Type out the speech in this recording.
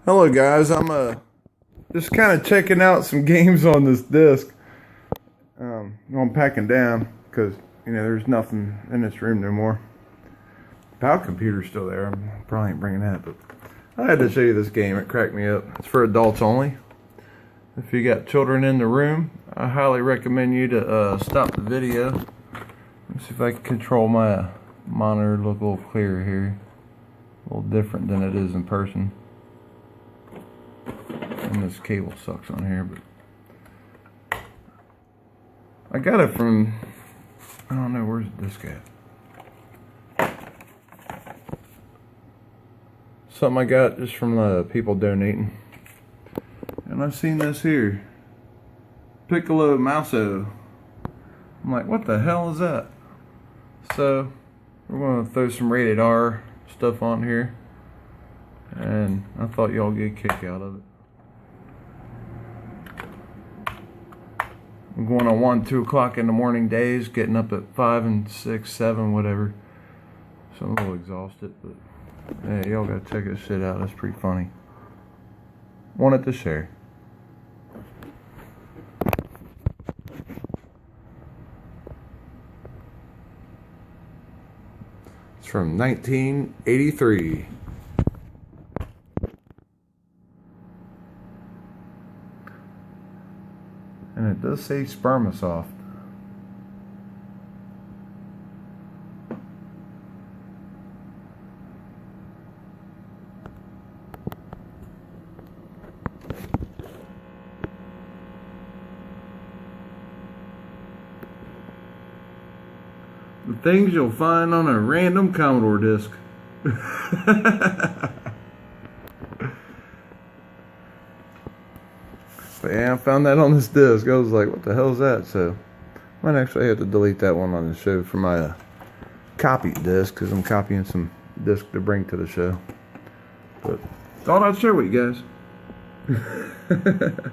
Hello guys, I'm just kind of checking out some games on this disc. I'm packing down because there's nothing in this room no more. The power computer's still there. I probably ain't bringing that, but I had to show you this game. It cracked me up. It's for adults only. If you got children in the room, I highly recommend you to stop the video. Let's see if I can control my monitor to look a little clearer here. A little different than it is in person. And this cable sucks on here, but I got it from, I don't know, where's the disc at? Something I got just from people donating. And I've seen this here, Piccolo Mouso. I'm like, what the hell is that? So we're going to throw some rated R stuff on here, and I thought y'all get a kick out of it. I'm going on 1, 2 o'clock in the morning days, getting up at 5 and 6, 7, whatever. So I'm a little exhausted, but yeah, y'all gotta check this shit out. That's pretty funny. Wanted to share. It's from 1983. And it does say Spermasoft. The things you'll find on a random Commodore disc. But yeah, I found that on this disc. I was like, what the hell is that? So I might actually have to delete that one on the show for my copied disc, because I'm copying some disc to bring to the show. But thought I'd share with you guys.